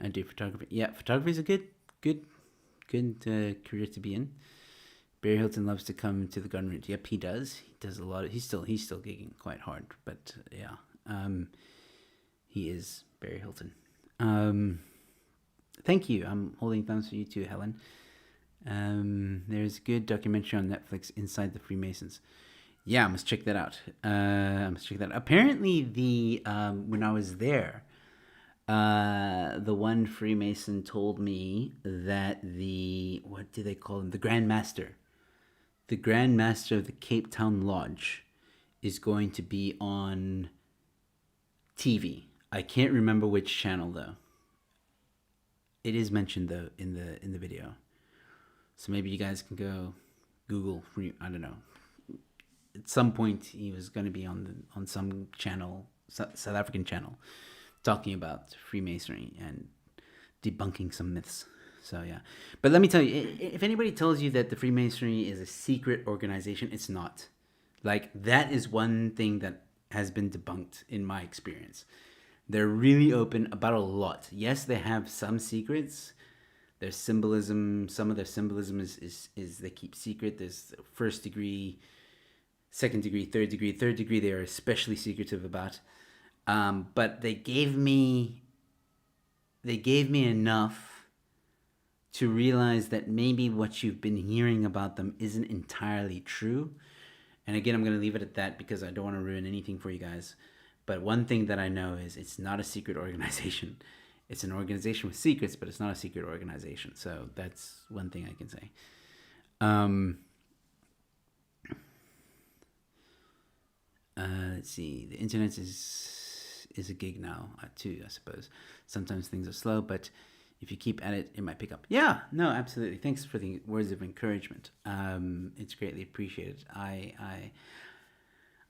Speaker 1: I do photography. Yeah, photography is a good career to be in. Barry Hilton loves to come to the garden route. Yep, he does. He does a lot. He's still gigging quite hard, but yeah, he is Barry Hilton. Thank you. I'm holding thumbs for you too, Helen. There's a good documentary on Netflix, Inside the Freemasons. Yeah, I must check that out. Apparently, when I was there, the one Freemason told me that what do they call him? The Grand Master of the Cape Town Lodge is going to be on TV. I can't remember which channel though. It is mentioned though in the video. So maybe you guys can go Google. I don't know. At some point, he was going to be on some channel, South African channel, talking about Freemasonry and debunking some myths. So yeah, but let me tell you, if anybody tells you that the Freemasonry is a secret organization, it's not. Like, that is one thing that has been debunked in my experience. They're really open about a lot. Yes, they have some secrets. Their symbolism, some of their symbolism is they keep secret. There's first degree, second degree, third degree. Third degree they are especially secretive about. But they gave me enough to realize that maybe what you've been hearing about them isn't entirely true. And again, I'm going to leave it at that because I don't want to ruin anything for you guys. But one thing that I know is it's not a secret organization. It's an organization with secrets, but it's not a secret organization. So that's one thing I can say. Let's see. The internet is a gig now too, I suppose. Sometimes things are slow, but if you keep at it, it might pick up. Yeah, no, absolutely. Thanks for the words of encouragement. It's greatly appreciated. I'm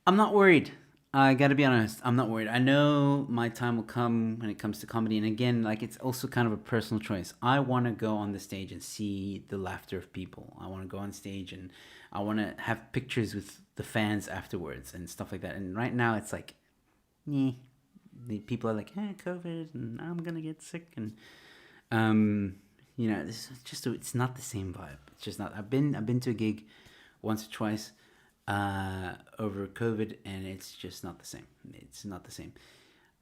Speaker 1: not worried. I gotta be honest, I'm not worried. I know my time will come when it comes to comedy, and again, like, it's also kind of a personal choice. I want to go on the stage and see the laughter of people. I want to go on stage and I want to have pictures with the fans afterwards and stuff like that. And right now, it's like, the people are like, COVID, and I'm gonna get sick, and this is just it's not the same vibe. It's just not. I've been to a gig once or twice over COVID, and it's just not the same. It's not the same.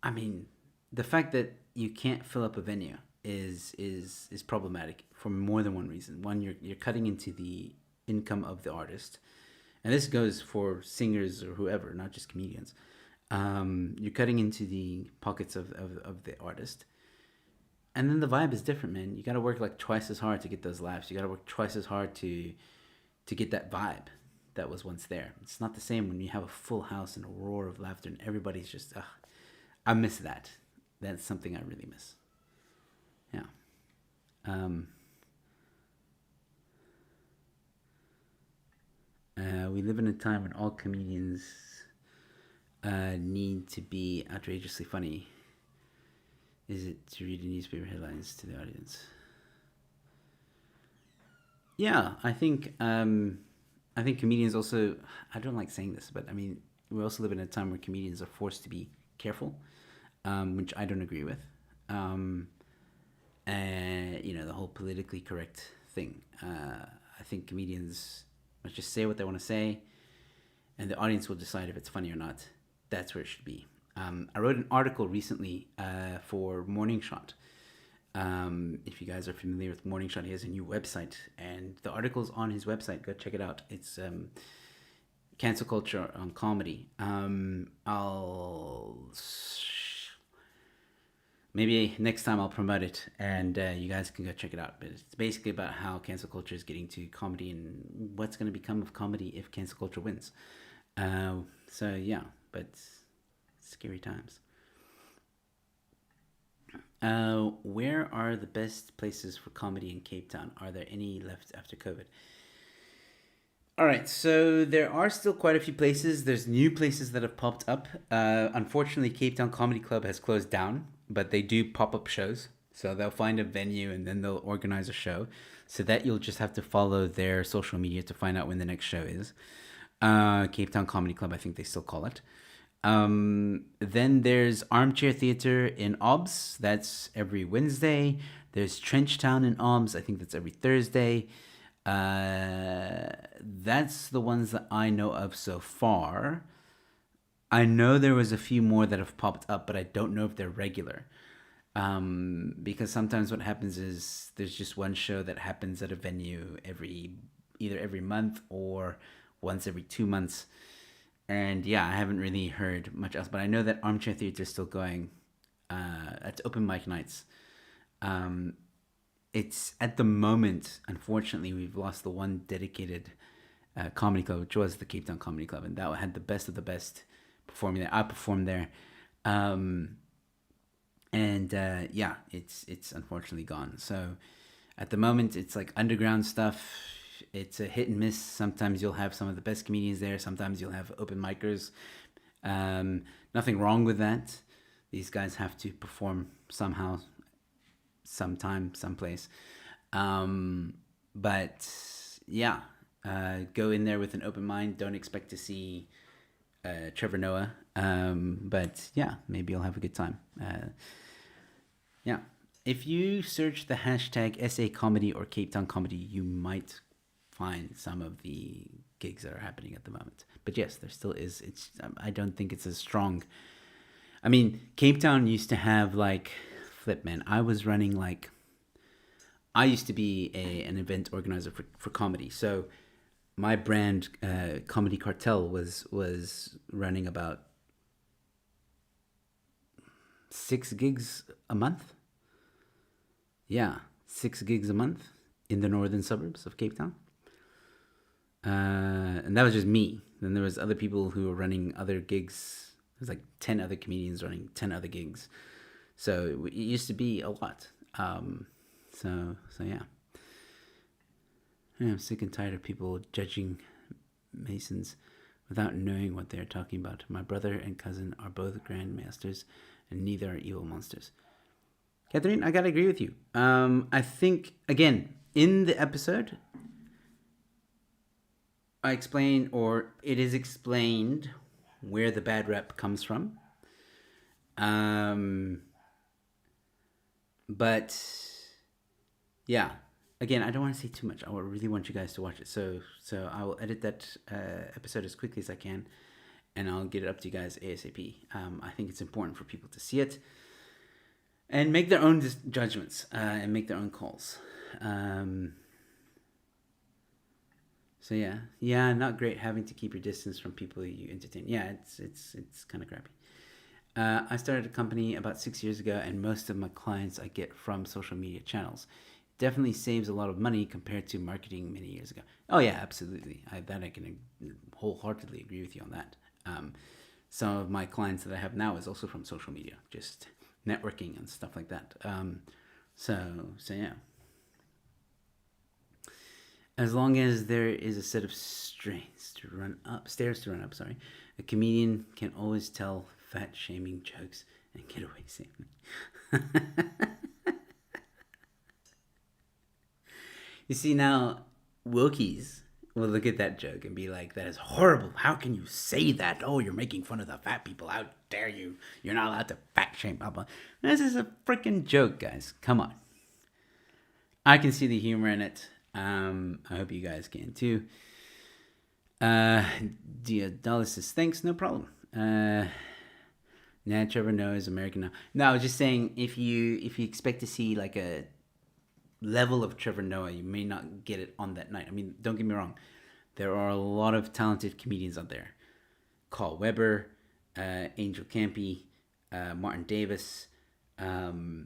Speaker 1: I mean, the fact that you can't fill up a venue, is problematic for more than one reason. One, you're cutting into the income of the artist, and this goes for singers or whoever, not just comedians. You're cutting into the pockets of the artist, and then the vibe is different, man. You got to work like twice as hard to get those laughs. You got to work twice as hard to get that vibe that was once there. It's not the same when you have a full house and a roar of laughter and everybody's just. I miss that. That's something I really miss. Yeah. We live in a time when all comedians need to be outrageously funny. Is it to read the newspaper headlines to the audience? Yeah, I think comedians also. I don't like saying this, but I mean, we also live in a time where comedians are forced to be careful, which I don't agree with. And the whole politically correct thing. I think comedians must just say what they want to say, and the audience will decide if it's funny or not. That's where it should be. I wrote an article recently for Morning Shot. If you guys are familiar with Morning Shot, he has a new website, and the article's on his website. Go check it out. It's cancel culture on comedy. Maybe next time I'll promote it, and you guys can go check it out. But it's basically about how cancel culture is getting to comedy and what's going to become of comedy if cancel culture wins. So yeah, but scary times. Where are the best places for comedy in Cape Town? Are there any left after COVID? All right, so there are still quite a few places. There's new places that have popped up. Unfortunately, Cape Town Comedy Club has closed down, but they do pop-up shows. So they'll find a venue and then they'll organize a show. So that you'll just have to follow their social media to find out when the next show is. Cape Town Comedy Club, I think they still call it. Then there's Armchair Theatre in OBS. That's every Wednesday. There's Trench Town in OBS. I think that's every Thursday. That's the ones that I know of so far. I know there was a few more that have popped up, but I don't know if they're regular. Because sometimes what happens is there's just one show that happens at a venue either every month or once every 2 months. And yeah, I haven't really heard much else, but I know that Armchair Theatre is still going. At open mic nights. It's at the moment, unfortunately, we've lost the one dedicated comedy club, which was the Cape Town Comedy Club, and that had the best of the best performing there. I performed there, and yeah, it's unfortunately gone. So at the moment, it's like underground stuff. It's a hit and miss. Sometimes you'll have some of the best comedians there. Sometimes you'll have open micers. Nothing wrong with that. These guys have to perform somehow, sometime, someplace. But yeah, go in there with an open mind. Don't expect to see Trevor Noah. But yeah, maybe you'll have a good time. Yeah. If you search the hashtag SA Comedy or Cape Town Comedy, you might find some of the gigs that are happening at the moment. But yes, there still is. I don't think it's as strong. I mean, Cape Town used to have like, flip man, I used to be an event organizer for comedy. So my brand, Comedy Cartel, was running about 6 gigs a month. Yeah, 6 gigs a month in the northern suburbs of Cape Town. And that was just me. Then there was other people who were running other gigs. There's like 10 other comedians running 10 other gigs. So it used to be a lot. So yeah. I'm sick and tired of people judging Masons without knowing what they're talking about. My brother and cousin are both grandmasters, and neither are evil monsters. Catherine, I gotta agree with you. I think, again, in the episode, it is explained where the bad rep comes from. But yeah, again, I don't want to say too much. I really want you guys to watch it. So I will edit that episode as quickly as I can, and I'll get it up to you guys ASAP. I think it's important for people to see it. and make their own judgments and make their own calls. So yeah, not great having to keep your distance from people you entertain. Yeah, it's kind of crappy. I started a company about 6 years ago, and most of my clients I get from social media channels. Definitely saves a lot of money compared to marketing many years ago. Oh yeah, absolutely. I can wholeheartedly agree with you on that. Some of my clients that I have now is also from social media, just networking and stuff like that. So yeah. As long as there is a set of stairs to run up, sorry, a comedian can always tell fat shaming jokes and get away safely. You see, now Wokies will look at that joke and be like, that is horrible. How can you say that? Oh, you're making fun of the fat people. How dare you? You're not allowed to fat shame. Blah, blah. This is a freaking joke, guys. Come on. I can see the humor in it. I hope you guys can too. Diadolysis, thanks, no problem. Trevor Noah is American now. No, I was just saying, if you expect to see like a level of Trevor Noah, you may not get it on that night. I mean, don't get me wrong, there are a lot of talented comedians out there. Carl Weber, Angel Campy, Martin Davis, Phil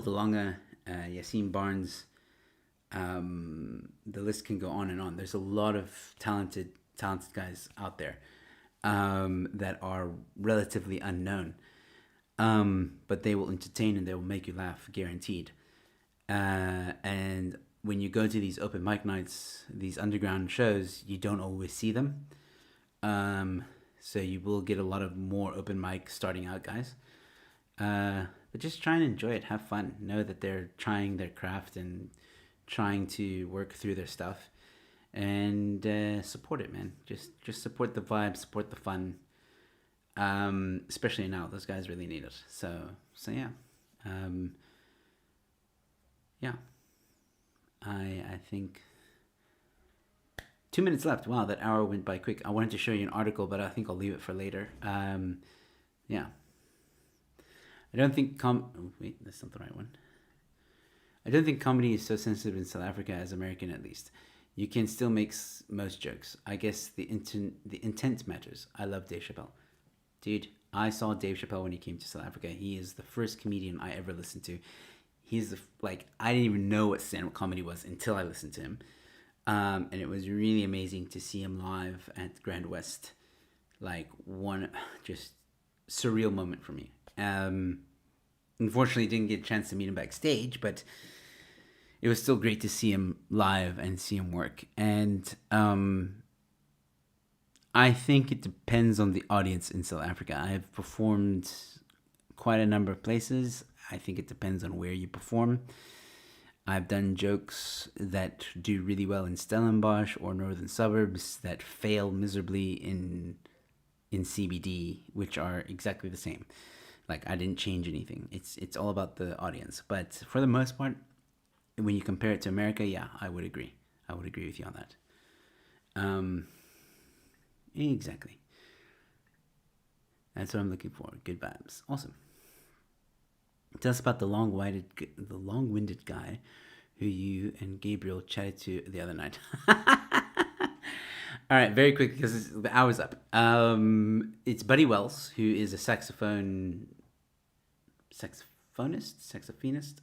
Speaker 1: DeLonga, Yassine Barnes. The list can go on and on. There's a lot of talented guys out there that are relatively unknown, but they will entertain and they will make you laugh, guaranteed. And when you go to these open mic nights, these underground shows, you don't always see them. So you will get a lot of more open mic starting out guys. But just try and enjoy it, have fun, know that they're trying their craft and trying to work through their stuff, and support it, man. Just support the vibe, support the fun. Especially now, those guys really need it. So yeah. Yeah. I think 2 minutes left. Wow, that hour went by quick. I wanted to show you an article, but I think I'll leave it for later. Yeah. I don't think wait, that's not the right one. I don't think comedy is so sensitive in South Africa as American, at least. You can still make most jokes. I guess the intent matters. I love Dave Chappelle. Dude, I saw Dave Chappelle when he came to South Africa. He is the first comedian I ever listened to. He's I didn't even know what stand-up comedy was until I listened to him. And it was really amazing to see him live at Grand West. One just surreal moment for me. Unfortunately, didn't get a chance to meet him backstage, but it was still great to see him live and see him work. And I think it depends on the audience in South Africa. I have performed quite a number of places. I think it depends on where you perform. I've done jokes that do really well in Stellenbosch or northern suburbs that fail miserably in CBD, which are exactly the same. I didn't change anything. It's all about the audience. But for the most part, when you compare it to America, yeah, I would agree. I would agree with you on that. Exactly. That's what I'm looking for. Good vibes. Awesome. Tell us about the long-winded guy who you and Gabriel chatted to the other night. All right, very quick because the hour's up. It's Buddy Wells, who is a saxophonist.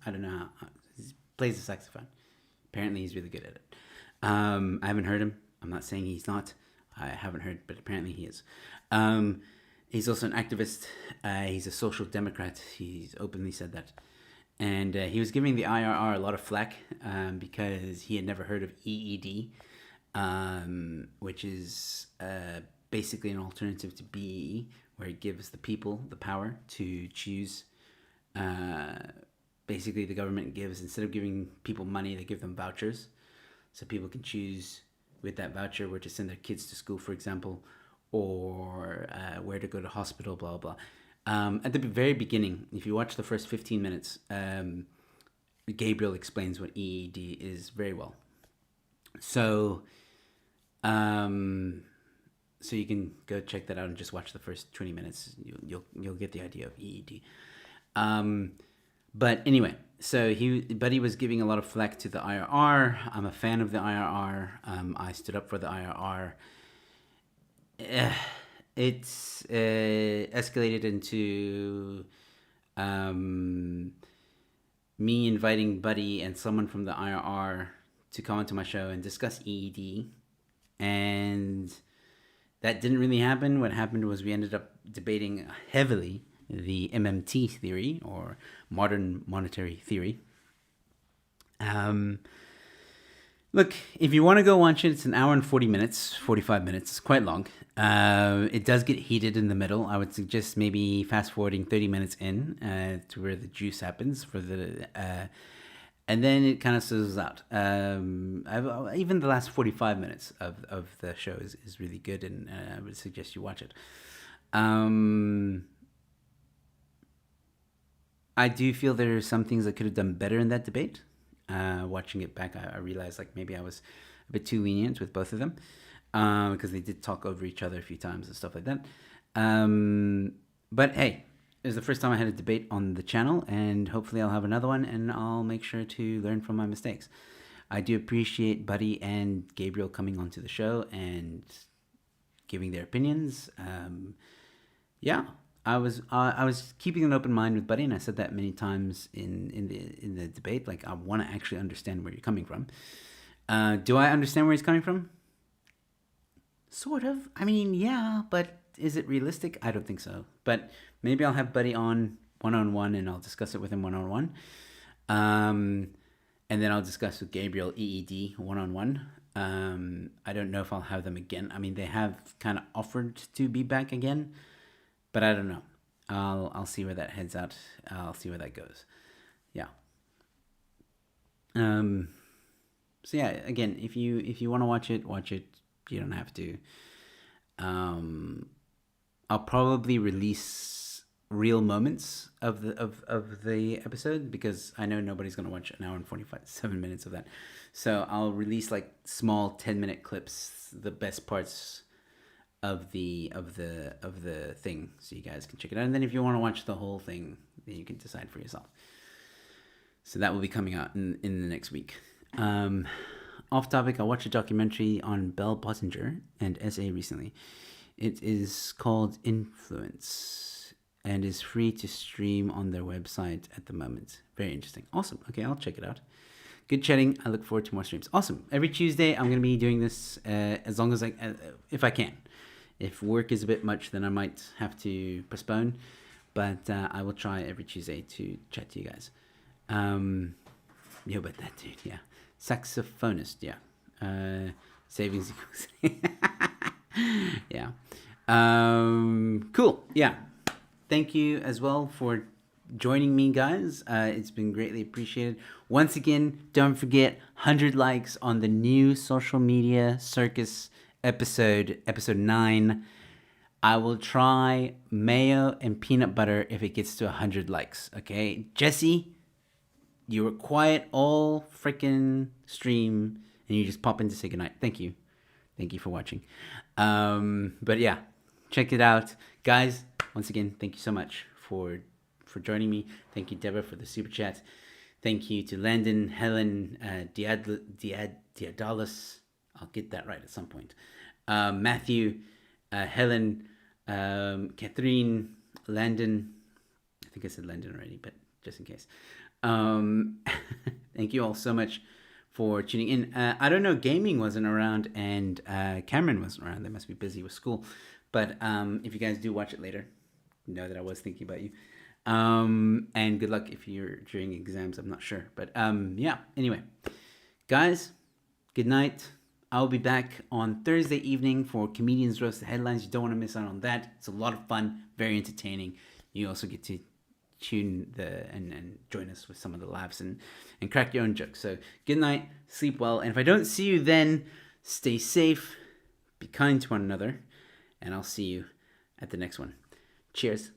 Speaker 1: I don't know how. He plays the saxophone. Apparently, he's really good at it. I haven't heard him. I'm not saying he's not. I haven't heard, but apparently he is. He's also an activist. He's a social democrat. He's openly said that. And he was giving the IRR a lot of flack because he had never heard of EED, which is basically an alternative to BEE, where it gives the people the power to choose. Basically, the government gives, instead of giving people money, they give them vouchers. So people can choose with that voucher where to send their kids to school, for example, or where to go to hospital, blah, blah. At the very beginning, if you watch the first 15 minutes, Gabriel explains what EED is very well. So you can go check that out and just watch the first 20 minutes. You'll get the idea of EED. But anyway, so Buddy was giving a lot of flack to the IRR. I'm a fan of the IRR. I stood up for the IRR. It's escalated into me inviting Buddy and someone from the IRR to come onto my show and discuss EED. And that didn't really happen. What happened was we ended up debating heavily the MMT theory, or modern monetary theory. Look, if you want to go watch it, it's an hour and 45 minutes. It's quite long. It does get heated in the middle. I would suggest maybe fast forwarding 30 minutes in to where the juice happens and then it kind of sizzles out. Even the last 45 minutes of the show is really good, and I would suggest you watch it. I do feel there are some things I could have done better in that debate. Watching it back, I realized like maybe I was a bit too lenient with both of them because they did talk over each other a few times and stuff like that. But hey, it was the first time I had a debate on the channel, and hopefully I'll have another one, and I'll make sure to learn from my mistakes. I do appreciate Buddy and Gabriel coming onto the show and giving their opinions. Yeah. I was keeping an open mind with Buddy, and I said that many times in the debate. Like, I want to actually understand where you're coming from. Do I understand where he's coming from? Sort of. I mean, yeah, but is it realistic? I don't think so. But maybe I'll have Buddy on one-on-one, and I'll discuss it with him one-on-one. And then I'll discuss with Gabriel EED one-on-one. I don't know if I'll have them again. I mean, they have kind of offered to be back again. But I don't know. I'll see where that heads out. I'll see where that goes. Yeah. So yeah, again, if you want to watch it, watch it. You don't have to. I'll probably release real moments of the episode, because I know nobody's gonna watch an hour and 47 minutes of that. So I'll release like small 10-minute clips, the best parts of the thing, so you guys can check it out. And then if you want to watch the whole thing, then you can decide for yourself. So that will be coming out in the next week. Off topic, I watched a documentary on Bell Pottinger and SA recently. It is called Influence and is free to stream on their website at the moment. Very interesting. Awesome. Okay, I'll check it out. Good chatting. I look forward to more streams. Awesome. Every Tuesday, I'm going to be doing this as long as if I can. If work is a bit much, then I might have to postpone. But I will try every Tuesday to chat to you guys. Yeah, but that dude, yeah. Saxophonist, yeah. Savings equals. Yeah. Cool. Yeah. Thank you as well for joining me, guys. It's been greatly appreciated. Once again, don't forget 100 likes on the new social media circus episode 9. I will try mayo and peanut butter if it gets to 100 likes. Okay, Jesse, you were quiet all freaking stream, and you just pop in to say goodnight. Thank you for watching. But yeah, check it out, guys. Once again, thank you so much for joining me. Thank you, Deborah, for the super chat. Thank you to Landon, Helen, Diadalis. I'll get that right at some point. Matthew, Helen, Catherine, Landon. I think I said Landon already, but just in case. Thank you all so much for tuning in. I don't know, gaming wasn't around, and Cameron wasn't around. They must be busy with school. But if you guys do watch it later, know that I was thinking about you. And good luck if you're during exams. I'm not sure. But yeah, anyway. Guys, good night. I'll be back on Thursday evening for Comedians Roast the Headlines. You don't want to miss out on that. It's a lot of fun, very entertaining. You also get to tune and join us with some of the laughs and crack your own jokes. So good night, sleep well, and if I don't see you then, stay safe, be kind to one another, and I'll see you at the next one. Cheers.